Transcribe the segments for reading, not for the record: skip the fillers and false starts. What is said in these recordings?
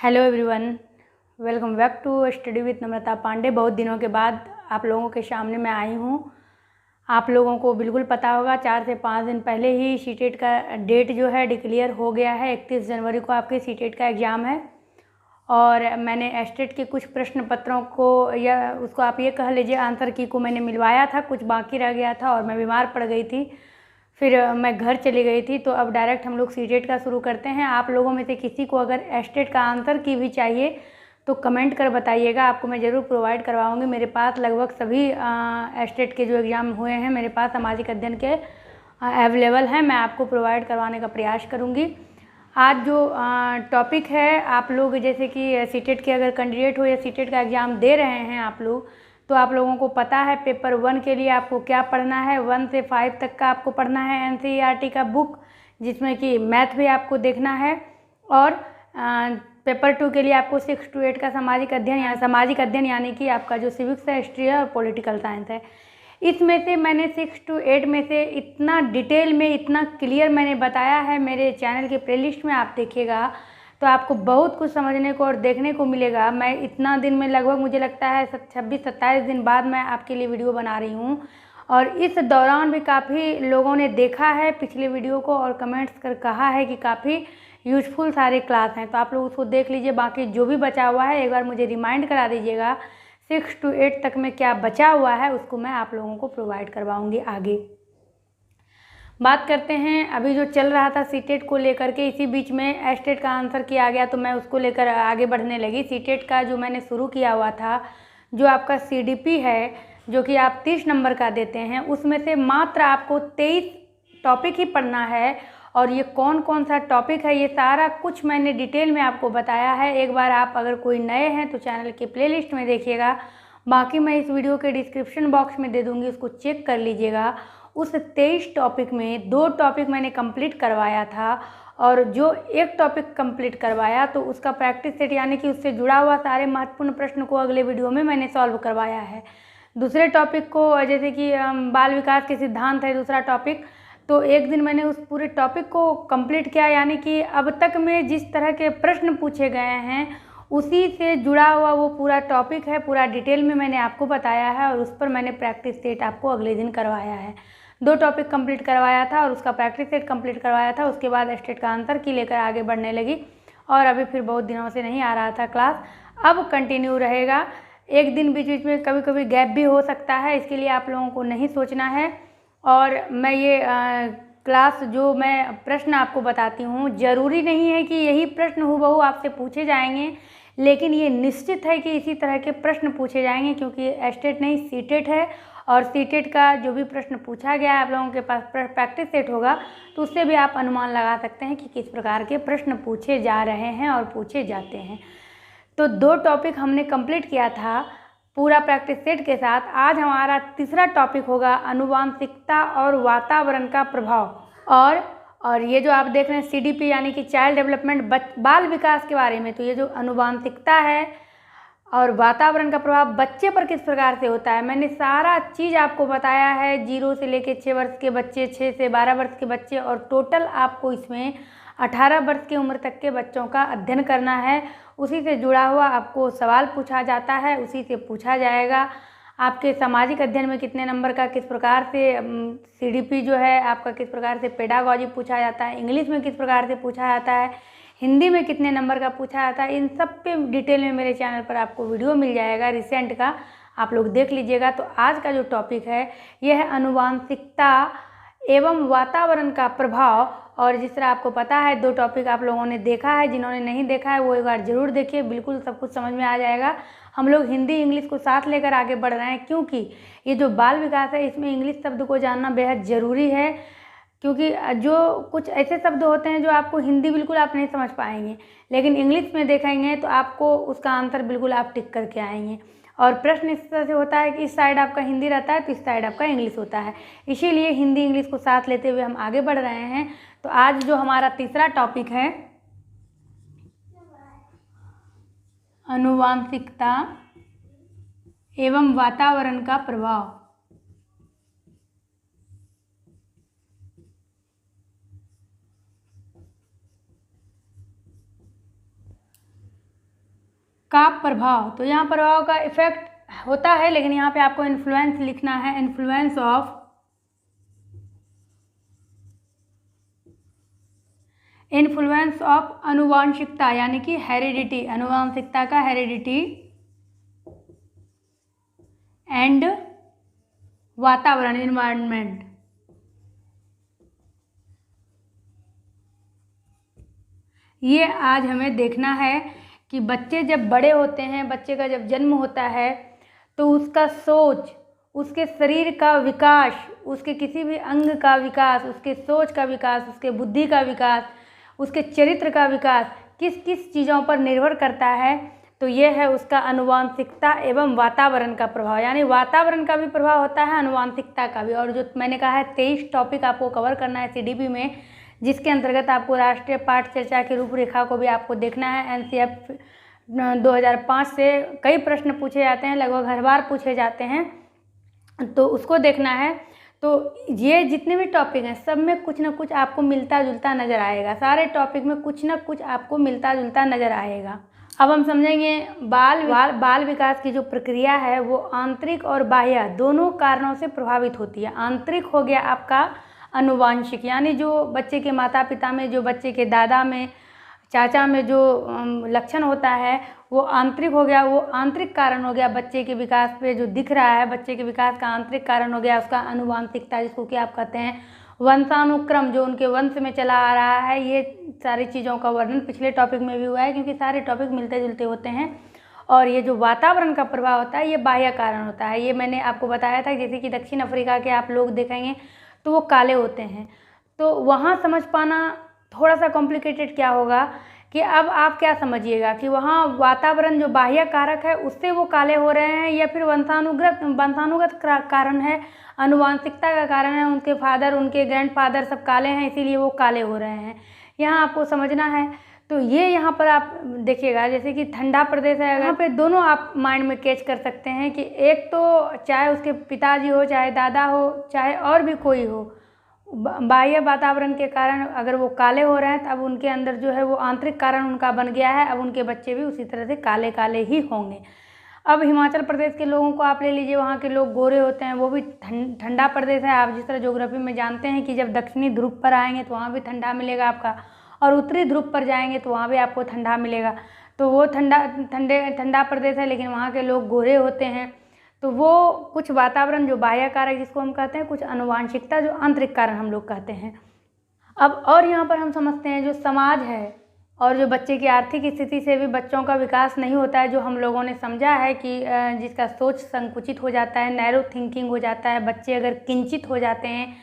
Hello everyone, welcome back to study with Namrata Pandey. बहुत दिनों के बाद आप लोगों के सामने मैं आई हूँ। आप लोगों को बिल्कुल पता होगा 4 से 5 दिन पहले ही सीटेट का डेट जो है डिक्लेयर हो गया है। 31 जनवरी को आपके सीटेट का एग्ज़ाम है और मैंने एस्टेट के कुछ प्रश्न पत्रों को या उसको आप ये कह लीजिए आंसर की को मैंने मिलवाया था, कुछ बाकी रह गया था और मैं बीमार पड़ गई थी, फिर मैं घर चली गई थी। तो अब डायरेक्ट हम लोग सीटेट का शुरू करते हैं। आप लोगों में से किसी को अगर एस्टेट का आंसर की भी चाहिए तो कमेंट कर बताइएगा, आपको मैं ज़रूर प्रोवाइड करवाऊंगी। मेरे पास लगभग सभी एस्टेट के जो एग्ज़ाम हुए हैं मेरे पास सामाजिक अध्ययन के अवेलेबल हैं, मैं आपको प्रोवाइड करवाने का प्रयास करूँगी। आज जो टॉपिक है, आप लोग जैसे कि सीटेट के अगर कैंडिडेट हो या सीटेट का एग्ज़ाम दे रहे हैं आप लोग, तो आप लोगों को पता है पेपर 1 के लिए आपको क्या पढ़ना है। 1 से 5 तक का आपको पढ़ना है एनसीईआरटी का बुक, जिसमें कि मैथ भी आपको देखना है। और पेपर 2 के लिए आपको 6 to 8 का सामाजिक अध्ययन यानी कि आपका जो सिविक्स है, हिस्ट्री है और पॉलिटिकल साइंस है। इसमें से मैंने 6 to 8 में से इतना डिटेल में, इतना क्लियर मैंने बताया है मेरे चैनल के प्लेलिस्ट में, आप देखिएगा तो आपको बहुत कुछ समझने को और देखने को मिलेगा। मैं इतना दिन में लगभग मुझे लगता है 26-27 दिन बाद मैं आपके लिए वीडियो बना रही हूँ और इस दौरान भी काफ़ी लोगों ने देखा है पिछले वीडियो को और कमेंट्स कर कहा है कि काफ़ी यूज़फुल सारे क्लास हैं। तो आप लोग उसको देख लीजिए। बाकी जो भी बचा हुआ है एक बार मुझे रिमाइंड करा दीजिएगा। 6 to 8 तक में क्या बचा हुआ है उसको मैं आप लोगों को प्रोवाइड करवाऊँगी आगे। बात करते हैं अभी जो चल रहा था सीटेट को लेकर के, इसी बीच में एस्टेट का आंसर किया गया तो मैं उसको लेकर आगे बढ़ने लगी। सीटेट का जो मैंने शुरू किया हुआ था, जो आपका सीडीपी है जो कि आप 30 नंबर का देते हैं, उसमें से मात्र आपको 23 टॉपिक ही पढ़ना है। और ये कौन कौन सा टॉपिक है ये सारा कुछ मैंने डिटेल में आपको बताया है। एक बार आप अगर कोई नए हैं तो चैनल के प्लेलिस्ट में देखिएगा, बाकी मैं इस वीडियो के डिस्क्रिप्शन बॉक्स में दे दूँगी, उसको चेक कर लीजिएगा। उस 23 टॉपिक में 2 टॉपिक मैंने कंप्लीट करवाया था और जो एक टॉपिक कंप्लीट करवाया तो उसका प्रैक्टिस सेट यानी कि उससे जुड़ा हुआ सारे महत्वपूर्ण प्रश्न को अगले वीडियो में मैंने सॉल्व करवाया है। दूसरे टॉपिक को जैसे कि बाल विकास के सिद्धांत है दूसरा टॉपिक, तो एक दिन मैंने उस पूरे टॉपिक को कंप्लीट किया, यानी कि अब तक में जिस तरह के प्रश्न पूछे गए हैं उसी से जुड़ा हुआ वो पूरा टॉपिक है, पूरा डिटेल में मैंने आपको बताया है और उस पर मैंने प्रैक्टिस सेट आपको अगले दिन करवाया है। 2 टॉपिक कंप्लीट करवाया था और उसका प्रैक्टिस सेट कंप्लीट करवाया था। उसके बाद एस्टेट का आंसर की लेकर आगे बढ़ने लगी और अभी फिर बहुत दिनों से नहीं आ रहा था क्लास, अब कंटिन्यू रहेगा। एक दिन बीच बीच में कभी कभी गैप भी हो सकता है, इसके लिए आप लोगों को नहीं सोचना है। और मैं ये क्लास जो मैं प्रश्न आपको बताती हूँ, ज़रूरी नहीं है कि यही प्रश्न हूबहू आपसे पूछे जाएंगे, लेकिन ये निश्चित है कि इसी तरह के प्रश्न पूछे जाएंगे, क्योंकि एस्टेट नहीं सीटेट है और सीटेट का जो भी प्रश्न पूछा गया है आप लोगों के पास प्रैक्टिस सेट होगा तो उससे भी आप अनुमान लगा सकते हैं कि किस प्रकार के प्रश्न पूछे जा रहे हैं और पूछे जाते हैं। तो 2 टॉपिक हमने कंप्लीट किया था पूरा प्रैक्टिस सेट के साथ। आज हमारा तीसरा टॉपिक होगा आनुवांशिकता और वातावरण का प्रभाव। और ये जो आप देख रहे हैं सीडीपी यानी कि चाइल्ड डेवलपमेंट, बाल विकास के बारे में, तो ये जो आनुवांशिकता है और वातावरण का प्रभाव बच्चे पर किस प्रकार से होता है, मैंने सारा चीज़ आपको बताया है। 0 से लेकर 6 वर्ष के बच्चे, 6 से 12 वर्ष के बच्चे और टोटल आपको इसमें 18 वर्ष की उम्र तक के बच्चों का अध्ययन करना है। उसी से जुड़ा हुआ आपको सवाल पूछा जाता है, उसी से पूछा जाएगा। आपके सामाजिक अध्ययन में कितने नंबर का किस प्रकार से सीडीपी जो है आपका किस प्रकार से पेडागॉजी पूछा जाता है, इंग्लिश में किस प्रकार से पूछा जाता है, हिंदी में कितने नंबर का पूछा जाता है, इन सब पे डिटेल में मेरे चैनल पर आपको वीडियो मिल जाएगा रिसेंट का, आप लोग देख लीजिएगा। तो आज का जो टॉपिक है यह है आनुवांशिकता एवं वातावरण का प्रभाव। और जिस तरह आपको पता है 2 टॉपिक आप लोगों ने देखा है, जिन्होंने नहीं देखा है वो एक बार ज़रूर देखिए, बिल्कुल सब कुछ समझ में आ जाएगा। हम लोग हिंदी इंग्लिश को साथ लेकर आगे बढ़ रहे हैं, क्योंकि ये जो बाल विकास है इसमें इंग्लिश शब्द को जानना बेहद ज़रूरी है, क्योंकि जो कुछ ऐसे शब्द होते हैं जो आपको हिंदी बिल्कुल आप नहीं समझ पाएंगे, लेकिन इंग्लिश में देखेंगे तो आपको उसका आंसर बिल्कुल आप टिक करके आएंगे। और प्रश्न इस तरह से होता है कि इस साइड आपका हिंदी रहता है तो इस साइड आपका इंग्लिश होता है, इसीलिए हिंदी इंग्लिश को साथ लेते हुए हम आगे बढ़ रहे हैं। तो आज जो हमारा तीसरा टॉपिक है आनुवांशिकता एवं वातावरण का प्रभाव। का प्रभाव, तो यहाँ प्रभाव का इफेक्ट होता है, लेकिन यहाँ पे आपको इन्फ्लुएंस लिखना है, इन्फ्लुएंस ऑफ अनुवांशिकता, यानी कि हेरिडिटी, अनुवांशिकता का हेरिडिटी एंड वातावरण, इन्वायरमेंट। ये आज हमें देखना है कि बच्चे जब बड़े होते हैं, बच्चे का जब जन्म होता है, तो उसका सोच, उसके शरीर का विकास, उसके किसी भी अंग का विकास, उसके सोच का विकास, उसके बुद्धि का विकास, उसके चरित्र का विकास किस किस चीज़ों पर निर्भर करता है, तो ये है उसका अनुवांशिकता एवं वातावरण का प्रभाव। यानी वातावरण का भी प्रभाव होता है, अनुवांशिकता का भी। और जो मैंने कहा है 23 टॉपिक आपको कवर करना है CDP में, जिसके अंतर्गत आपको राष्ट्रीय पाठ चर्चा की रूपरेखा को भी आपको देखना है। NCF 2005 से कई प्रश्न पूछे जाते हैं, लगभग हर बार पूछे जाते हैं, तो उसको देखना है। तो ये जितने भी टॉपिक हैं, सब में कुछ ना कुछ आपको मिलता जुलता नज़र आएगा, सारे टॉपिक में कुछ ना कुछ आपको मिलता जुलता नज़र आएगा। अब हम समझेंगे बाल विकास की जो प्रक्रिया है वो आंतरिक और बाह्य दोनों कारणों से प्रभावित होती है। आंतरिक हो गया आपका अनुवांशिक, यानी जो बच्चे के माता पिता में, जो बच्चे के दादा में, चाचा में जो लक्षण होता है वो आंतरिक हो गया, वो आंतरिक कारण हो गया बच्चे के विकास पे जो दिख रहा है, बच्चे के विकास का आंतरिक कारण हो गया उसका अनुवांशिकता, जिसको कि आप कहते हैं वंशानुक्रम, जो उनके वंश में चला आ रहा है। ये सारी चीज़ों का वर्णन पिछले टॉपिक में भी हुआ है, क्योंकि सारे टॉपिक मिलते जुलते होते हैं। और ये जो वातावरण का प्रभाव होता है ये बाह्य कारण होता है। ये मैंने आपको बताया था, जैसे कि दक्षिण अफ्रीका के आप लोग देखेंगे तो वो काले होते हैं, तो वहाँ समझ पाना थोड़ा सा कॉम्प्लिकेटेड क्या होगा कि अब आप क्या समझिएगा कि वहाँ वातावरण जो बाह्य कारक है उससे वो काले हो रहे हैं, या फिर वंशानुगत कारण है, अनुवांशिकता का कारण है, उनके फादर, उनके ग्रैंडफादर सब काले हैं इसीलिए वो काले हो रहे हैं। यहाँ आपको समझना है। तो ये यहाँ पर आप देखिएगा, जैसे कि ठंडा प्रदेश है, यहाँ पे दोनों आप माइंड में कैच कर सकते हैं कि एक तो चाहे उसके पिताजी हो, चाहे दादा हो, चाहे और भी कोई हो, बाह्य वातावरण के कारण अगर वो काले हो रहे हैं, तो अब उनके अंदर जो है वो आंतरिक कारण उनका बन गया है, अब उनके बच्चे भी उसी तरह से काले काले ही होंगे। अब हिमाचल प्रदेश के लोगों को आप ले लीजिए, वहाँ के लोग गोरे होते हैं, वो भी ठंडा प्रदेश है। आप जिस तरह ज्योग्राफी में जानते हैं कि जब दक्षिणी ध्रुव पर आएंगे तो वहाँ भी ठंडा मिलेगा आपका, और उत्तरी ध्रुव पर जाएंगे तो वहाँ भी आपको ठंडा मिलेगा। तो वो ठंडा प्रदेश है, लेकिन वहाँ के लोग गोरे होते हैं। तो वो कुछ वातावरण जो बाह्य कारक जिसको हम कहते हैं, कुछ अनुवांशिकता जो आंतरिक कारण हम लोग कहते हैं। अब और यहाँ पर हम समझते हैं जो समाज है और जो बच्चे की आर्थिक स्थिति से भी बच्चों का विकास नहीं होता है, जो हम लोगों ने समझा है कि जिसका सोच संकुचित हो जाता है, नैरो थिंकिंग हो जाता है, बच्चे अगर किंचित हो जाते हैं,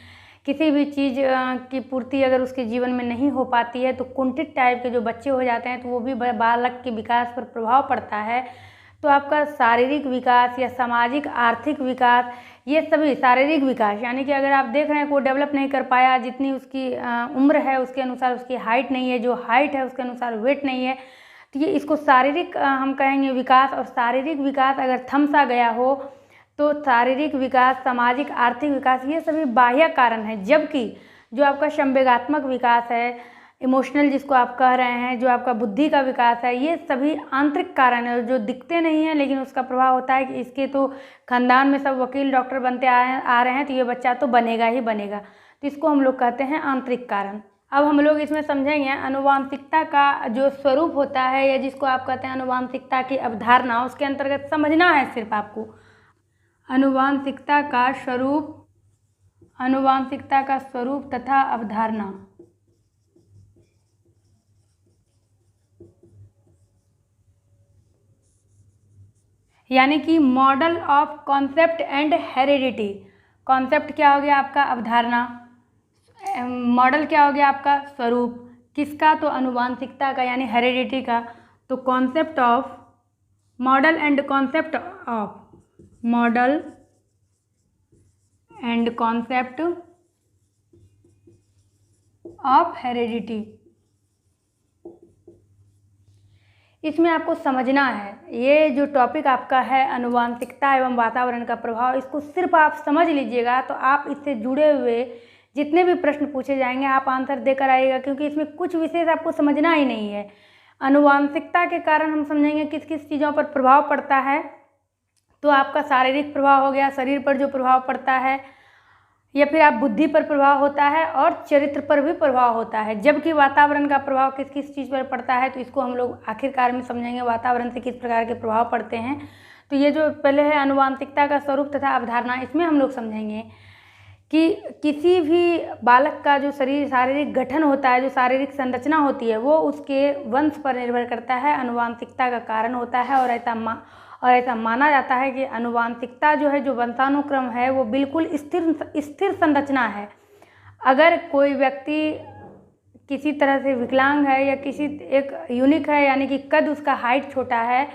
किसी भी चीज़ की पूर्ति अगर उसके जीवन में नहीं हो पाती है, तो कुंठित टाइप के जो बच्चे हो जाते हैं, तो वो भी बालक के विकास पर प्रभाव पड़ता है। तो आपका शारीरिक विकास या सामाजिक आर्थिक विकास, ये सभी शारीरिक विकास, यानी कि अगर आप देख रहे हैं कोई डेवलप नहीं कर पाया, जितनी उसकी उम्र है उसके अनुसार उसकी हाइट नहीं है, जो हाइट है उसके अनुसार वेट नहीं है, तो ये इसको शारीरिक हम कहेंगे विकास। और शारीरिक विकास अगर थम सा गया हो तो शारीरिक विकास, सामाजिक आर्थिक विकास, ये सभी बाह्य कारण है। जबकि जो आपका संवेगात्मक विकास है, इमोशनल जिसको आप कह रहे हैं, जो आपका बुद्धि का विकास है, ये सभी आंतरिक कारण है जो दिखते नहीं हैं, लेकिन उसका प्रभाव होता है कि इसके तो खानदान में सब वकील डॉक्टर बनते आ रहे हैं, तो ये बच्चा तो बनेगा ही बनेगा। तो इसको हम लोग कहते हैं आंतरिक कारण। अब हम लोग इसमें समझेंगे अनुवांशिकता का जो स्वरूप होता है, या जिसको आप कहते हैं अनुवांशिकता की अवधारणा, उसके अंतर्गत समझना है सिर्फ आपको अनुवांशिकता का स्वरूप तथा अवधारणा। यानी कि model of concept and heredity. Concept क्या हो गया आपका अवधारणा, मॉडल क्या हो गया आपका स्वरूप, किसका, तो अनुवांशिकता का यानी हेरिडिटी का। तो concept of model and concept of heredity, इसमें आपको समझना है। ये जो टॉपिक आपका है अनुवांशिकता एवं वातावरण का प्रभाव, इसको सिर्फ आप समझ लीजिएगा तो आप इससे जुड़े हुए जितने भी प्रश्न पूछे जाएंगे आप आंसर देकर आइएगा, क्योंकि इसमें कुछ विशेष आपको समझना ही नहीं है। आनुवांशिकता के कारण हम समझेंगे किस किस चीज़ों पर प्रभाव पड़ता है। तो आपका शारीरिक प्रभाव हो गया, शरीर पर जो प्रभाव पड़ता है, या फिर आप बुद्धि पर प्रभाव होता है और चरित्र पर भी प्रभाव होता है। जबकि वातावरण का प्रभाव किस किस चीज़ पर पड़ता है, तो इसको हम लोग आखिरकार में समझेंगे वातावरण से किस प्रकार के प्रभाव पड़ते हैं। तो ये जो पहले है आनुवांशिकता का स्वरूप तथा अवधारणा, इसमें हम लोग समझेंगे कि किसी भी बालक का जो शारीरिक गठन होता है, जो शारीरिक संरचना होती है, वो उसके वंश पर निर्भर करता है, आनुवांशिकता का कारण होता है। और ऐसा माना जाता है कि आनुवांशिकता जो है, जो वंशानुक्रम है, वो बिल्कुल स्थिर संरचना है। अगर कोई व्यक्ति किसी तरह से विकलांग है या किसी एक यूनिक है, यानी कि कद उसका हाइट छोटा है,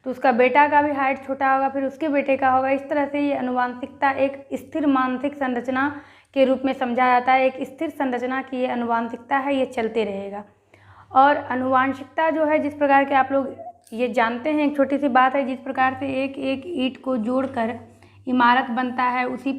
तो उसका बेटा का भी हाइट छोटा होगा, फिर उसके बेटे का होगा। इस तरह से ये आनुवांशिकता एक स्थिर मानसिक संरचना के रूप में समझा जाता है। एक स्थिर संरचना की ये आनुवांशिकता है, ये चलते रहेगा। और आनुवांशिकता जो है, जिस प्रकार के आप लोग ये जानते हैं, एक छोटी सी बात है, जिस प्रकार से एक एक ईंट को जोड़कर इमारत बनता है, उसी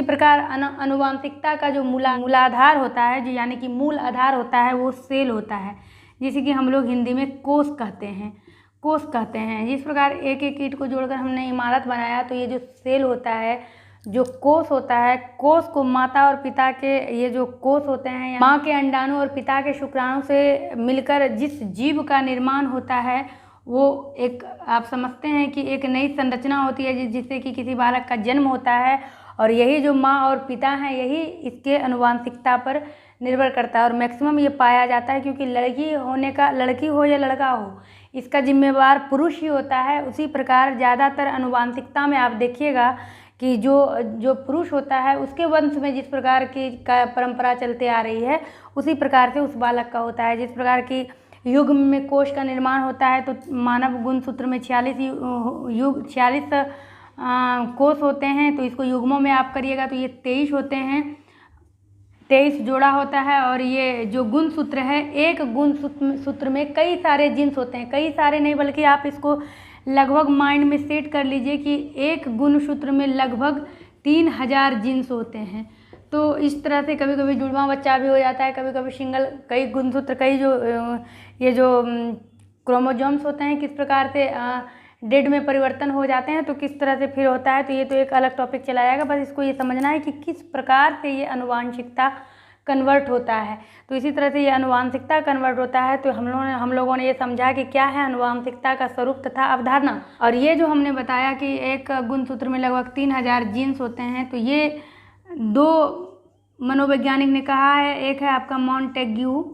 प्रकार आनुवांशिकता का जो मूलाधार होता है, जो यानी कि मूल आधार होता है, वो सेल होता है, जिसे कि हम लोग हिंदी में कोष कहते हैं। जिस प्रकार एक एक ईंट को जोड़कर हमने इमारत बनाया, तो ये जो सेल होता है, जो कोष होता है, कोष को माता और पिता के, ये जो कोष होते हैं, माँ के अंडाणु और पिता के शुक्राणु से मिलकर जिस जीव का निर्माण होता है, वो एक आप समझते हैं कि एक नई संरचना होती है, जिससे कि किसी बालक का जन्म होता है। और यही जो माँ और पिता हैं, यही इसके आनुवांशिकता पर निर्भर करता है। और मैक्सिमम ये पाया जाता है, क्योंकि लड़की हो या लड़का हो, इसका जिम्मेवार पुरुष ही होता है। उसी प्रकार ज़्यादातर आनुवांशिकता में आप देखिएगा कि जो पुरुष होता है, उसके वंश में जिस प्रकार की परंपरा चलते आ रही है, उसी प्रकार से उस बालक का होता है। जिस प्रकार की युग्म में कोष का निर्माण होता है, तो मानव गुणसूत्र में 46 कोष होते हैं। तो इसको युग्मों में आप करिएगा तो ये 23 होते हैं, 23 जोड़ा होता है। और ये जो गुणसूत्र है, एक गुणसूत्र में कई सारे जीन्स होते हैं, कई सारे नहीं बल्कि आप इसको लगभग माइंड में सेट कर लीजिए कि एक गुणसूत्र में लगभग 3000 जीन्स होते हैं। तो इस तरह से कभी कभी जुड़वा बच्चा भी हो जाता है, कभी कभी सिंगल, कई गुणसूत्र, कई ये जो क्रोमोजोम्स होते हैं, किस प्रकार से डेड में परिवर्तन हो जाते हैं, तो किस तरह से फिर होता है। तो ये तो एक अलग टॉपिक चला जाएगा। बस इसको ये समझना है कि किस प्रकार से ये आनुवांशिकता कन्वर्ट होता है। तो इसी तरह से ये आनुवांशिकता कन्वर्ट होता है। तो हम लोगों ने ये समझा कि क्या है आनुवांशिकता का स्वरूप तथा अवधारणा। और ये जो हमने बताया कि एक गुणसूत्र में लगभग 3000 जीन्स होते हैं, तो ये 2 मनोवैज्ञानिक ने कहा है। एक है आपका मॉन्टेग्यू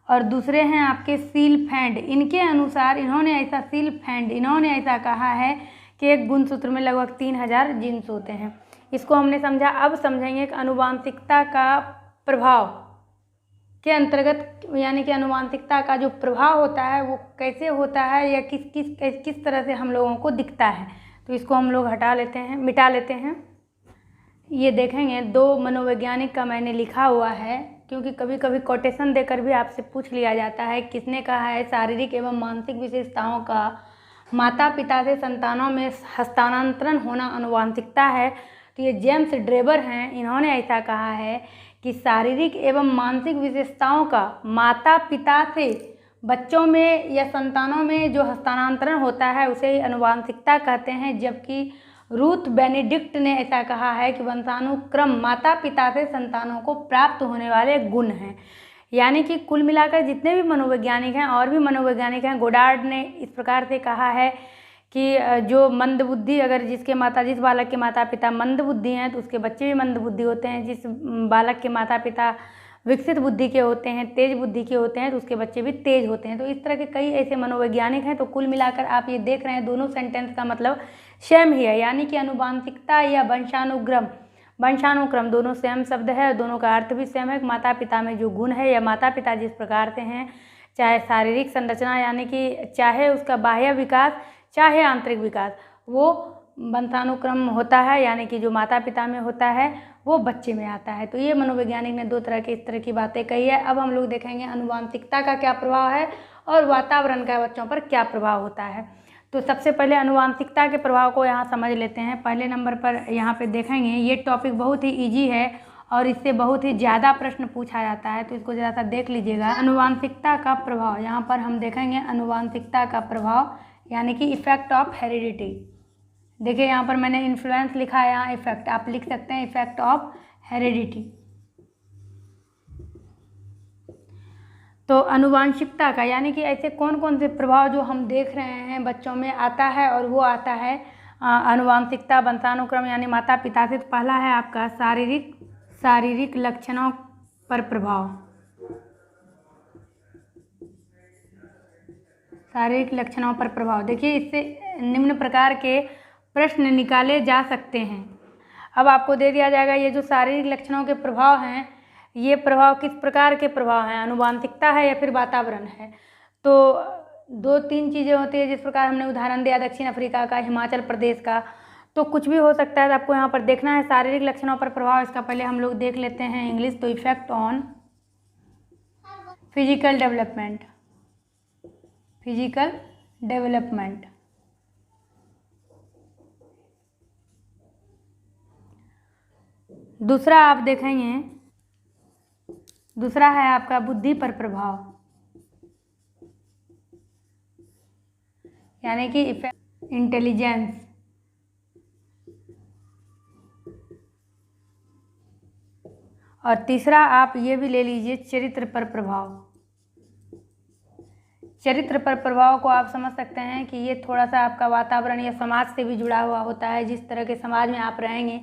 और दूसरे हैं आपके सीलफेंड। इनके अनुसार इन्होंने ऐसा कहा है कि एक गुणसूत्र में लगभग 3000 जीन्स होते हैं। इसको हमने समझा। अब समझेंगे कि आनुवांशिकता का प्रभाव के अंतर्गत, यानी कि आनुवांशिकता का जो प्रभाव होता है वो कैसे होता है, या किस तरह से हम लोगों को दिखता है। तो इसको हम लोग मिटा लेते हैं। ये देखेंगे 2 मनोवैज्ञानिक का मैंने लिखा हुआ है, क्योंकि कभी कभी कोटेशन देकर भी आपसे पूछ लिया जाता है किसने कहा है शारीरिक एवं मानसिक विशेषताओं का माता पिता से संतानों में हस्तांतरण होना आनुवांशिकता है। तो ये जेम्स ड्रेबर हैं, इन्होंने ऐसा कहा है कि शारीरिक एवं मानसिक विशेषताओं का माता पिता से बच्चों में या संतानों में जो हस्तांतरण होता है उसे ही आनुवांशिकता कहते हैं। जबकि रूथ बेनेडिक्ट ने ऐसा कहा है कि वंशानुक्रम माता पिता से संतानों को प्राप्त होने वाले गुण हैं। यानी कि कुल मिलाकर जितने भी मनोवैज्ञानिक हैं, और भी मनोवैज्ञानिक हैं, गोडार्ड ने इस प्रकार से कहा है कि जो मंदबुद्धि, अगर जिस बालक के माता पिता मंदबुद्धि हैं तो उसके बच्चे भी मंदबुद्धि होते हैं। जिस बालक के माता पिता विकसित बुद्धि के होते हैं, तेज बुद्धि के होते हैं, तो उसके बच्चे भी तेज होते हैं। तो इस तरह के कई ऐसे मनोवैज्ञानिक हैं। तो कुल मिलाकर आप ये देख रहे हैं, दोनों सेंटेंस का मतलब सेम ही है, यानी कि आनुवांशिकता या वंशानुक्रम दोनों सेम शब्द है, दोनों का अर्थ भी सेम है। माता पिता में जो गुण है या माता पिता जिस प्रकार से हैं, चाहे शारीरिक संरचना, यानी कि चाहे उसका बाह्य विकास चाहे आंतरिक विकास, वो वंशानुक्रम होता है, यानी कि जो माता पिता में होता है वो बच्चे में आता है। तो ये मनोवैज्ञानिक ने 2 तरह की इस तरह की बातें कही है। अब हम लोग देखेंगे आनुवांशिकता का क्या प्रभाव है और वातावरण का बच्चों पर क्या प्रभाव होता है। तो सबसे पहले आनुवांशिकता के प्रभाव को यहाँ समझ लेते हैं। पहले नंबर पर यहाँ पे देखेंगे, ये टॉपिक बहुत ही ईजी है और इससे बहुत ही ज़्यादा प्रश्न पूछा जाता है, तो इसको ज़रा सा देख लीजिएगा। अनुवांशिकता का प्रभाव, यहाँ पर हम देखेंगे अनुवांशिकता का प्रभाव यानी कि इफेक्ट ऑफ हेरिडिटी। देखिए यहाँ पर मैंने इन्फ्लुएंस लिखा है, यहाँ इफेक्ट आप लिख सकते हैं, इफेक्ट ऑफ हेरिडिटी। तो अनुवांशिकता का यानी कि ऐसे कौन कौन से प्रभाव जो हम देख रहे हैं बच्चों में आता है, और वो आता है अनुवांशिकता वंशानुक्रम यानी माता पिता से। तो पहला है आपका शारीरिक लक्षणों पर प्रभाव। शारीरिक लक्षणों पर प्रभाव, देखिए इससे निम्न प्रकार के प्रश्न निकाले जा सकते हैं। अब आपको दे दिया जाएगा ये जो शारीरिक लक्षणों के प्रभाव हैं, ये प्रभाव किस प्रकार के प्रभाव हैं, अनुवांशिकता है या फिर वातावरण है। तो 2-3 चीज़ें होती है, जिस प्रकार हमने उदाहरण दिया दक्षिण अफ्रीका का, हिमाचल प्रदेश का, तो कुछ भी हो सकता है। तो आपको यहाँ पर देखना है शारीरिक लक्षणों पर प्रभाव। इसका पहले हम लोग देख लेते हैं इंग्लिश। तो effect on physical development, physical development. दूसरा आप देखेंगे, दूसरा है आपका बुद्धि पर प्रभाव यानी कि इफेक्ट इंटेलिजेंस। और तीसरा आप ये भी ले लीजिए चरित्र पर प्रभाव। चरित्र पर प्रभाव को आप समझ सकते हैं कि ये थोड़ा सा आपका वातावरण या समाज से भी जुड़ा हुआ होता है। जिस तरह के समाज में आप रहेंगे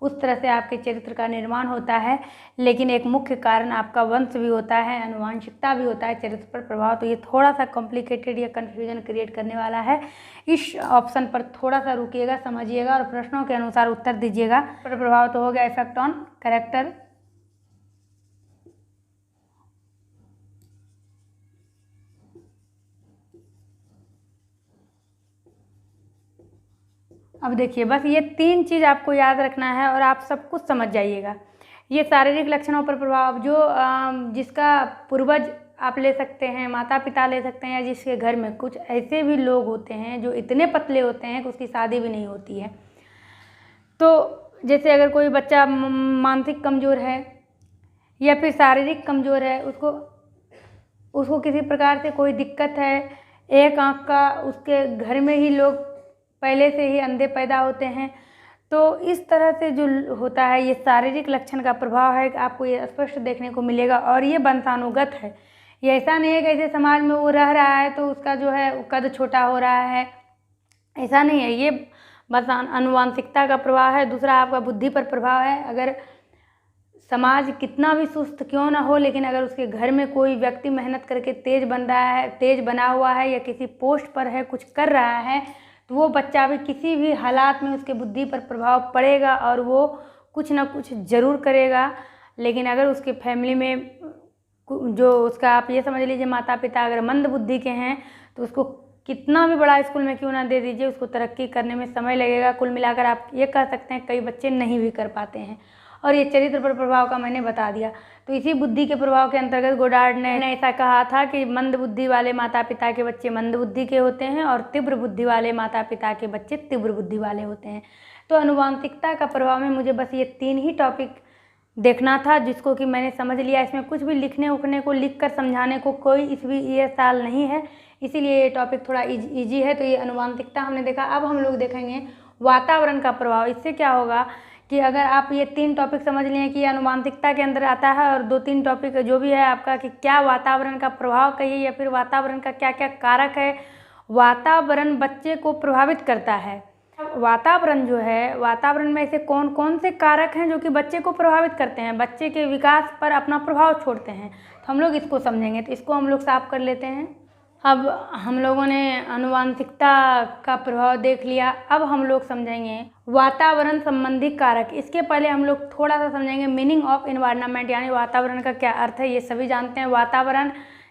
उस तरह से आपके चरित्र का निर्माण होता है। लेकिन एक मुख्य कारण आपका वंश भी होता है, अनुवांशिकता भी होता है चरित्र पर प्रभाव। तो ये थोड़ा सा कॉम्प्लिकेटेड या कन्फ्यूजन क्रिएट करने वाला है। इस ऑप्शन पर थोड़ा सा रुकिएगा, समझिएगा और प्रश्नों के अनुसार उत्तर दीजिएगा। पर प्रभाव तो हो गया इफेक्ट ऑन कैरेक्टर। अब देखिए बस ये 3 चीज़ आपको याद रखना है और आप सब कुछ समझ जाइएगा। ये शारीरिक लक्षणों पर प्रभाव, जो जिसका पूर्वज आप ले सकते हैं, माता पिता ले सकते हैं, या जिसके घर में कुछ ऐसे भी लोग होते हैं जो इतने पतले होते हैं कि उसकी शादी भी नहीं होती है। तो जैसे अगर कोई बच्चा मानसिक कमज़ोर है या फिर शारीरिक कमज़ोर है, उसको किसी प्रकार से कोई दिक्कत है, एक आँख का, उसके घर में ही लोग पहले से ही अंधे पैदा होते हैं, तो इस तरह से जो होता है ये शारीरिक लक्षण का प्रभाव है। आपको ये स्पष्ट देखने को मिलेगा और ये वंशानुगत है। ये ऐसा नहीं है कि ऐसे समाज में वो रह रहा है तो उसका जो है कद छोटा हो रहा है, ऐसा नहीं है। ये बस अनुवांशिकता का प्रभाव है। दूसरा आपका बुद्धि पर प्रभाव है। अगर समाज कितना भी सुस्त क्यों ना हो, लेकिन अगर उसके घर में कोई व्यक्ति मेहनत करके तेज बन रहा है, तेज बना हुआ है या किसी पोस्ट पर है, कुछ कर रहा है, तो वो बच्चा भी किसी भी हालात में उसके बुद्धि पर प्रभाव पड़ेगा और वो कुछ ना कुछ ज़रूर करेगा। लेकिन अगर उसके फैमिली में जो उसका, आप ये समझ लीजिए माता पिता अगर मंद बुद्धि के हैं, तो उसको कितना भी बड़ा स्कूल में क्यों ना दे दीजिए, उसको तरक्की करने में समय लगेगा। कुल मिलाकर आप ये कह सकते हैं कई बच्चे नहीं भी कर पाते हैं। और ये चरित्र पर प्रभाव का मैंने बता दिया। तो इसी बुद्धि के प्रभाव के अंतर्गत गोडार्ड ने ऐसा कहा था कि मंद बुद्धि वाले माता पिता के बच्चे मंद बुद्धि के होते हैं और तीव्र बुद्धि वाले माता पिता के बच्चे तीव्र बुद्धि वाले होते हैं। तो अनुवांशिकता का प्रभाव में मुझे बस ये 3 ही टॉपिक देखना था, जिसको कि मैंने समझ लिया। इसमें कुछ भी लिखने उखने को, लिख कर समझाने को कोई ये साल नहीं है, इसीलिए ये टॉपिक थोड़ा ईजी है। तो ये अनुवांशिकता हमने देखा। अब हम लोग देखेंगे वातावरण का प्रभाव। इससे क्या होगा कि अगर आप ये 3 टॉपिक समझ लिए कि अनुवांशिकता के अंदर आता है, और 2-3 टॉपिक जो भी है आपका कि क्या वातावरण का प्रभाव कहिए या फिर वातावरण का क्या क्या कारक है, वातावरण बच्चे को प्रभावित करता है। वातावरण जो है, वातावरण में ऐसे कौन कौन से कारक हैं जो कि बच्चे को प्रभावित करते हैं, बच्चे के विकास पर अपना प्रभाव छोड़ते हैं, तो हम लोग इसको समझेंगे। तो इसको हम लोग साफ कर लेते हैं। अब हम लोगों ने अनुवांशिकता का प्रभाव देख लिया। अब हम लोग समझेंगे वातावरण संबंधी कारक। इसके पहले हम लोग थोड़ा सा समझेंगे मीनिंग ऑफ एनवायरनमेंट, यानी वातावरण का क्या अर्थ है। ये सभी जानते हैं। वातावरण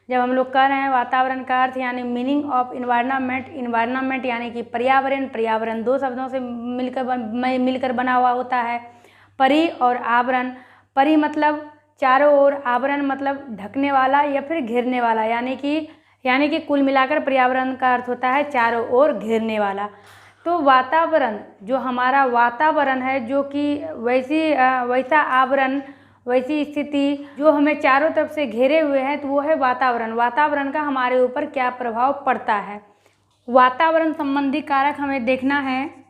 जब हम लोग कह रहे हैं वातावरण का अर्थ यानी मीनिंग ऑफ एनवायरनमेंट, एनवायरनमेंट यानी कि पर्यावरण। पर्यावरण 2 शब्दों से मिलकर बना हुआ होता है, परि और आवरण। परि मतलब चारों ओर, आवरण मतलब ढकने वाला या फिर घेरने वाला, यानी कि कुल मिलाकर पर्यावरण का अर्थ होता है चारों ओर घेरने वाला। तो वातावरण, जो हमारा वातावरण है, जो कि वैसा आवरण, वैसी स्थिति जो हमें चारों तरफ से घेरे हुए हैं, तो वो है वातावरण। वातावरण का हमारे ऊपर क्या प्रभाव पड़ता है, वातावरण संबंधी कारक हमें देखना है।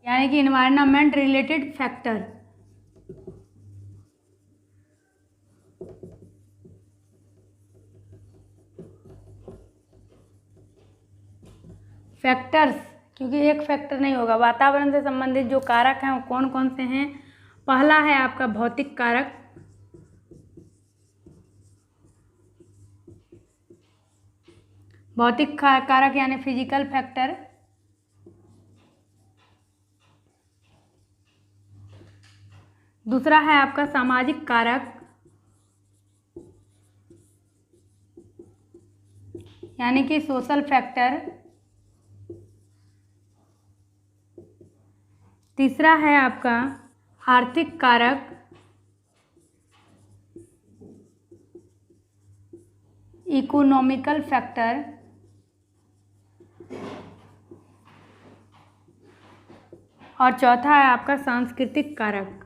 यानी कि इन्वायरमेंट रिलेटेड फैक्टर। फैक्टर्स, क्योंकि एक फैक्टर नहीं होगा। वातावरण से संबंधित जो कारक हैं वो कौन कौन से हैं? पहला है आपका भौतिक कारक, भौतिक कारक यानी फिजिकल फैक्टर। दूसरा है आपका सामाजिक कारक, यानी कि सोशल फैक्टर। तीसरा है आपका आर्थिक कारक, इकोनॉमिकल फैक्टर। और चौथा है आपका सांस्कृतिक कारक,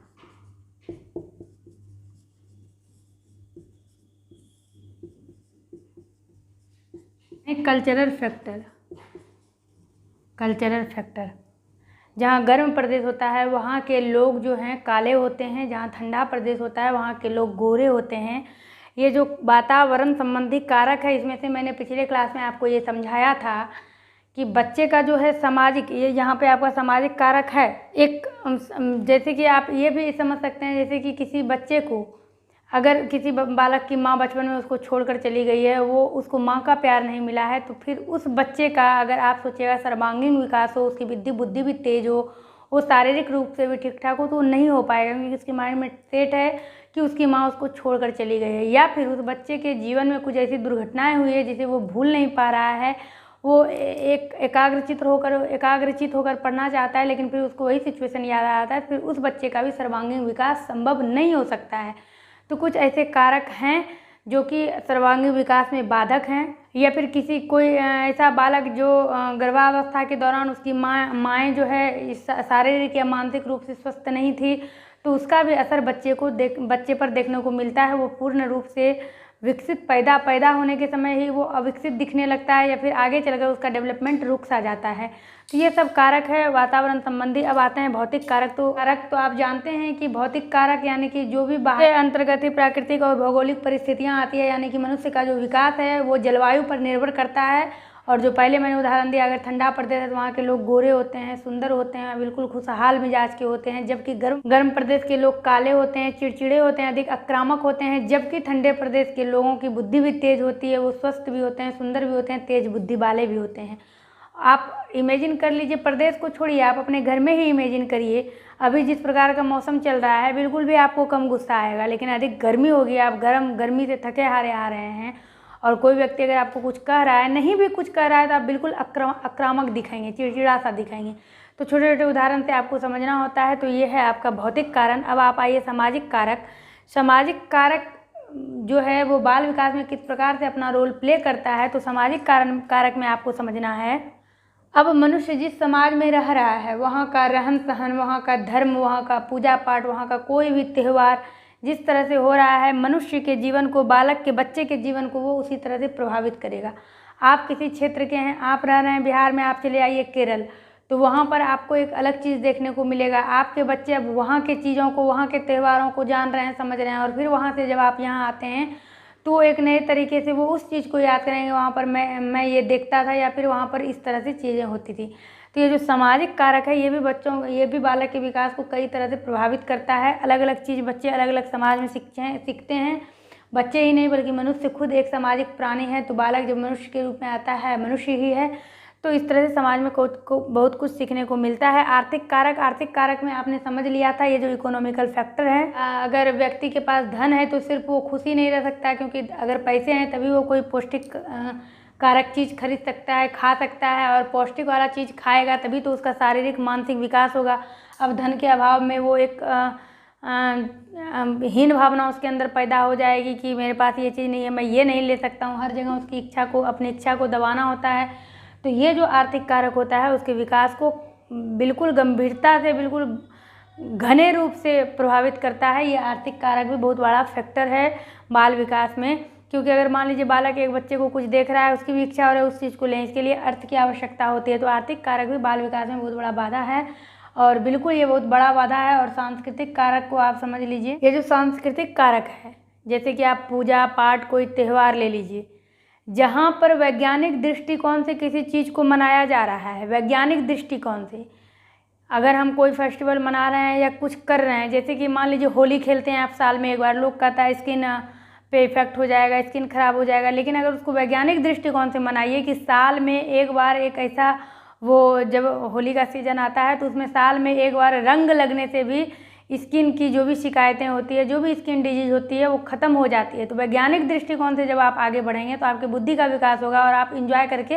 कल्चरल फैक्टर। कल्चरल फैक्टर, जहाँ गर्म प्रदेश होता है वहाँ के लोग जो हैं काले होते हैं, जहाँ ठंडा प्रदेश होता है वहाँ के लोग गोरे होते हैं। ये जो वातावरण संबंधी कारक है, इसमें से मैंने पिछले क्लास में आपको ये समझाया था कि बच्चे का जो है सामाजिक, ये यहाँ पे आपका सामाजिक कारक है। एक जैसे कि आप ये भी समझ सकते हैं, जैसे कि किसी बच्चे को, अगर किसी बालक की माँ बचपन में उसको छोड़कर चली गई है, वो उसको माँ का प्यार नहीं मिला है, तो फिर उस बच्चे का अगर आप सोचिएगा सर्वांगीण विकास हो, उसकी बुद्धि भी तेज हो, वो शारीरिक रूप से भी ठीक ठाक हो, तो वो नहीं हो पाएगा, क्योंकि उसके माइंड में सेट है कि उसकी माँ उसको छोड़कर चली गई है। या फिर उस बच्चे के जीवन में कुछ ऐसी दुर्घटनाएं हुई है जिसे वो भूल नहीं पा रहा है, वो एकाग्रचित होकर पढ़ना चाहता है, लेकिन फिर उसको वही सिचुएशन याद आ जाता है, फिर उस बच्चे का भी सर्वांगीण विकास संभव नहीं हो सकता है। तो कुछ ऐसे कारक हैं जो कि सर्वांगीण विकास में बाधक हैं। या फिर कोई ऐसा बालक जो गर्भावस्था के दौरान उसकी माएँ जो है शारीरिक या मानसिक रूप से स्वस्थ नहीं थी, तो उसका भी असर बच्चे पर देखने को मिलता है। वो पूर्ण रूप से विकसित पैदा होने के समय ही वो अविकसित दिखने लगता है, या फिर आगे चलकर उसका डेवलपमेंट रुक सा जाता है। तो ये सब कारक है वातावरण संबंधी। अब आते हैं भौतिक कारक। तो आप जानते हैं कि भौतिक कारक यानी कि जो भी बाहर अंतर्गत प्राकृतिक और भौगोलिक परिस्थितियाँ आती है, यानी कि मनुष्य का जो विकास है वो जलवायु पर निर्भर करता है। और जो पहले मैंने उदाहरण दिया, अगर ठंडा प्रदेश है तो वहाँ के लोग गोरे होते हैं, सुंदर होते हैं, बिल्कुल खुशहाल मिजाज के होते हैं, जबकि गर्म प्रदेश के लोग काले होते हैं, चिड़चिड़े होते हैं, अधिक आक्रामक होते हैं। जबकि ठंडे प्रदेश के लोगों की बुद्धि भी तेज होती है, वो स्वस्थ भी होते हैं, सुंदर भी होते हैं, तेज बुद्धि वाले भी होते हैं। आप इमेजिन कर लीजिए, प्रदेश को छोड़िए, आप अपने घर में ही इमेजिन करिए, अभी जिस प्रकार का मौसम चल रहा है, बिल्कुल भी आपको कम गुस्सा आएगा, लेकिन अधिक गर्मी होगी, आप गर्मी से थके हारे आ रहे हैं, और कोई व्यक्ति अगर आपको कुछ कह रहा है, नहीं भी कुछ कह रहा है, तो आप बिल्कुल आक्रामक दिखाएंगे, चिड़चिड़ा सा दिखाएंगे। तो छोटे छोटे उदाहरण से आपको समझना होता है। तो ये है आपका भौतिक कारण। अब आप आइए सामाजिक कारक। सामाजिक कारक जो है वो बाल विकास में किस प्रकार से अपना रोल प्ले करता है, तो सामाजिक कारक में आपको समझना है। अब मनुष्य जिस समाज में रह रहा है, वहाँ का रहन सहन, वहाँ का धर्म, वहाँ का पूजा पाठ, वहाँ का कोई भी त्यौहार जिस तरह से हो रहा है, मनुष्य के जीवन को, बालक के, बच्चे के जीवन को वो उसी तरह से प्रभावित करेगा। आप किसी क्षेत्र के हैं, आप रह रहे हैं बिहार में, आप चले आइए केरल, तो वहाँ पर आपको एक अलग चीज़ देखने को मिलेगा। आपके बच्चे अब वहाँ के चीज़ों को, वहाँ के त्योहारों को जान रहे हैं, समझ रहे हैं, और फिर वहाँ से जब आप यहाँ आते हैं तो एक नए तरीके से वो उस चीज़ को याद करेंगे, वहाँ पर मैं ये देखता था, या फिर वहाँ पर इस तरह से चीज़ें होती थी। तो ये जो सामाजिक कारक है, ये भी बालक के विकास को कई तरह से प्रभावित करता है। अलग अलग चीज़ बच्चे अलग अलग समाज में सीखते हैं। बच्चे ही नहीं बल्कि मनुष्य खुद एक सामाजिक प्राणी है। तो बालक जब मनुष्य के रूप में आता है, मनुष्य ही है, तो इस तरह से समाज में बहुत कुछ सीखने को मिलता है। आर्थिक कारक में आपने समझ लिया था, ये जो इकोनॉमिकल फैक्टर है। अगर व्यक्ति के पास धन है तो सिर्फ वो खुश ही नहीं रह सकता, क्योंकि अगर पैसे हैं तभी वो कोई पौष्टिक कारक चीज़ खरीद सकता है, खा सकता है, और पौष्टिक वाला चीज़ खाएगा तभी तो उसका शारीरिक मानसिक विकास होगा। अब धन के अभाव में वो एक हीन भावना उसके अंदर पैदा हो जाएगी कि मेरे पास ये चीज़ नहीं है, मैं ये नहीं ले सकता हूँ। हर जगह उसकी इच्छा को, अपनी इच्छा को दबाना होता है। तो ये जो आर्थिक कारक होता है उसके विकास को बिल्कुल गंभीरता से, बिल्कुल घने रूप से प्रभावित करता है। ये आर्थिक कारक भी बहुत बड़ा फैक्टर है बाल विकास में, क्योंकि अगर मान लीजिए बालक एक बच्चे को कुछ देख रहा है, उसकी भी इच्छा हो रही है उस चीज़ को लें, इसके लिए अर्थ की आवश्यकता होती है। तो आर्थिक कारक भी बाल विकास में बहुत बड़ा बाधा है, और बिल्कुल ये बहुत बड़ा बाधा है। और सांस्कृतिक कारक को आप समझ लीजिए, ये जो सांस्कृतिक कारक है, जैसे कि आप पूजा पाठ, कोई त्यौहार ले लीजिए, जहाँ पर वैज्ञानिक दृष्टिकोण से किसी चीज़ को मनाया जा रहा है, वैज्ञानिक दृष्टिकोण से अगर हम कोई फेस्टिवल मना रहे हैं या कुछ कर रहे हैं, जैसे कि मान लीजिए होली खेलते हैं आप साल में एक बार, लोग कहता है स्किन पे इफेक्ट हो जाएगा, स्किन खराब हो जाएगा। लेकिन अगर उसको वैज्ञानिक दृष्टिकोण से मनाइए कि साल में एक बार एक ऐसा, वो जब होली का सीज़न आता है तो उसमें साल में एक बार रंग लगने से भी स्किन की जो भी शिकायतें होती है, जो भी स्किन डिजीज होती है, वो ख़त्म हो जाती है। तो वैज्ञानिक दृष्टिकोण से जब आप आगे बढ़ेंगे तो आपकी बुद्धि का विकास होगा और आप इंजॉय करके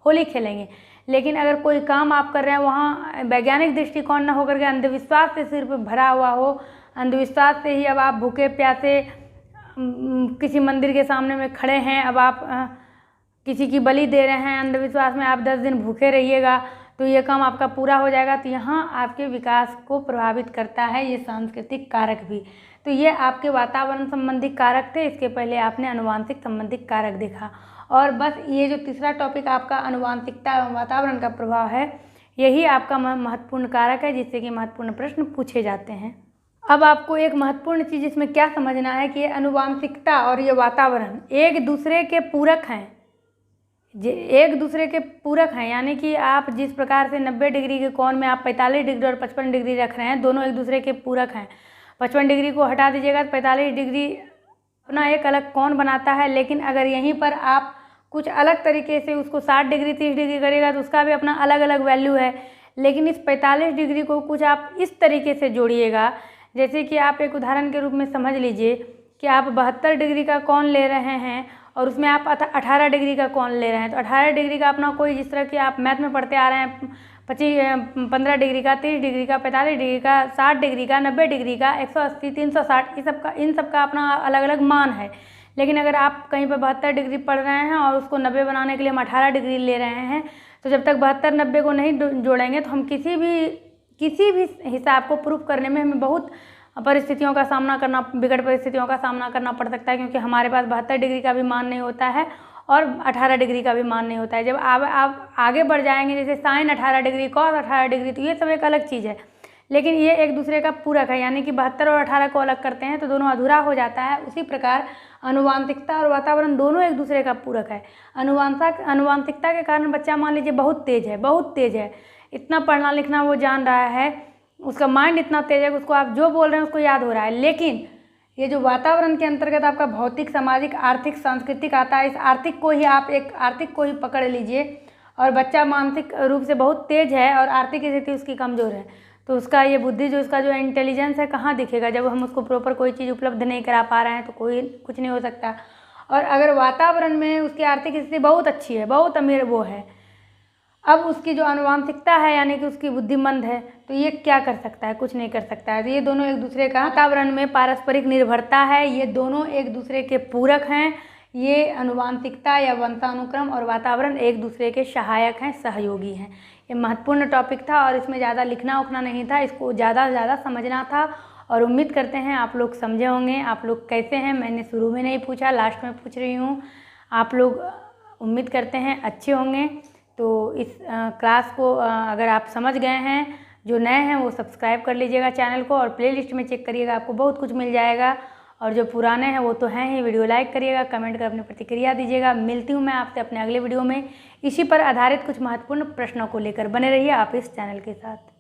होली खेलेंगे। लेकिन अगर कोई काम आप कर रहे हैं वहाँ वैज्ञानिक दृष्टिकोण न होकर के अंधविश्वास से सिर पे भरा हुआ हो, अंधविश्वास से ही अब आप भूखे प्यासे किसी मंदिर के सामने में खड़े हैं, अब आप किसी की बलि दे रहे हैं, अंधविश्वास में आप 10 दिन भूखे रहिएगा तो ये काम आपका पूरा हो जाएगा। तो यहाँ आपके विकास को प्रभावित करता है ये सांस्कृतिक कारक भी। तो ये आपके वातावरण संबंधी कारक थे। इसके पहले आपने अनुवांशिक संबंधी कारक देखा, और बस ये जो तीसरा टॉपिक आपका अनुवांशिकता एवं वातावरण का प्रभाव है, यही आपका महत्वपूर्ण कारक है जिससे कि महत्वपूर्ण प्रश्न पूछे जाते हैं। अब आपको एक महत्वपूर्ण चीज़ इसमें क्या समझना है कि अनुवांशिकता और ये वातावरण एक दूसरे के पूरक हैं। एक दूसरे के पूरक हैं, यानी कि आप जिस प्रकार से 90 डिग्री के कोण में आप 45 डिग्री और 55 डिग्री रख रहे हैं, दोनों एक दूसरे के पूरक हैं। 55 डिग्री को हटा दीजिएगा तो 45 डिग्री अपना एक अलग कोण बनाता है। लेकिन अगर यहीं पर आप कुछ अलग तरीके से उसको 60 डिग्री 30 डिग्री करेगा तो उसका भी अपना अलग अलग वैल्यू है। लेकिन इस 45 डिग्री को कुछ आप इस तरीके से जोड़िएगा, जैसे कि आप एक उदाहरण के रूप में समझ लीजिए कि आप 72 डिग्री का कोण ले रहे हैं और उसमें आप 18 डिग्री का कोण ले रहे हैं। तो 18 डिग्री का अपना कोई, जिस तरह कि आप मैथ में पढ़ते आ रहे हैं, 15 डिग्री का, 30 डिग्री का, 45 डिग्री का, 60 डिग्री का, 90 डिग्री का, 180, 360, इन सब का अपना अलग अलग मान है। लेकिन अगर आप कहीं पर 72 डिग्री पढ़ रहे हैं और उसको 90 बनाने के लिए हम 18 डिग्री ले रहे हैं, तो जब तक 72 90 को नहीं जोड़ेंगे तो हम किसी भी हिसाब को प्रूफ करने में हमें बहुत परिस्थितियों का सामना करना, विकट परिस्थितियों का सामना करना पड़ सकता है, क्योंकि हमारे पास 72 डिग्री का भी मान नहीं होता है और 18 डिग्री का भी मान नहीं होता है। जब आप आगे बढ़ जाएंगे, जैसे साइन 18 डिग्री, कॉस 18 डिग्री, तो ये सब एक अलग चीज़ है। लेकिन ये एक दूसरे का पूरक है, यानी कि 72 और 18 को अलग करते हैं तो दोनों अधूरा हो जाता है। उसी प्रकार अनुवांशिकता और वातावरण दोनों एक दूसरे का पूरक है। अनुवांशिकता के कारण बच्चा मान लीजिए बहुत तेज है, इतना पढ़ना लिखना वो जान रहा है, उसका माइंड इतना तेज है कि उसको आप जो बोल रहे हैं उसको याद हो रहा है। लेकिन ये जो वातावरण के अंतर्गत आपका भौतिक, सामाजिक, आर्थिक, सांस्कृतिक आता है, इस आर्थिक को ही पकड़ लीजिए, और बच्चा मानसिक रूप से बहुत तेज है और आर्थिक स्थिति उसकी कमज़ोर है, तो उसका ये बुद्धि, जो उसका जो इंटेलिजेंस है, कहाँ दिखेगा? जब हम उसको प्रॉपर कोई चीज़ उपलब्ध नहीं करा पा रहे हैं तो कुछ नहीं हो सकता। और अगर वातावरण में उसकी आर्थिक स्थिति बहुत अच्छी है, बहुत अमीर वो है, अब उसकी जो अनुवांशिकता है यानी कि उसकी बुद्धिमंद है, तो ये क्या कर सकता है? कुछ नहीं कर सकता है। तो ये दोनों एक दूसरे का, वातावरण में पारस्परिक निर्भरता है, ये दोनों एक दूसरे के पूरक हैं। ये अनुवांशिकता या वंशानुक्रम और वातावरण एक दूसरे के सहायक हैं, सहयोगी हैं। ये महत्वपूर्ण टॉपिक था और इसमें ज़्यादा लिखना उखना नहीं था, इसको ज़्यादा से ज़्यादा समझना था। और उम्मीद करते हैं आप लोग समझे होंगे। आप लोग कैसे हैं? मैंने शुरू में नहीं पूछा, लास्ट में पूछ रही हूँ। आप लोग उम्मीद करते हैं अच्छे होंगे। तो इस क्लास को अगर आप समझ गए हैं, जो नए हैं वो सब्सक्राइब कर लीजिएगा चैनल को, और प्लेलिस्ट में चेक करिएगा, आपको बहुत कुछ मिल जाएगा। और जो पुराने हैं वो तो हैं ही, वीडियो लाइक करिएगा, कमेंट कर अपनी प्रतिक्रिया दीजिएगा। मिलती हूँ मैं आपसे अपने अगले वीडियो में, इसी पर आधारित कुछ महत्वपूर्ण प्रश्नों को लेकर। बने रहिए आप इस चैनल के साथ।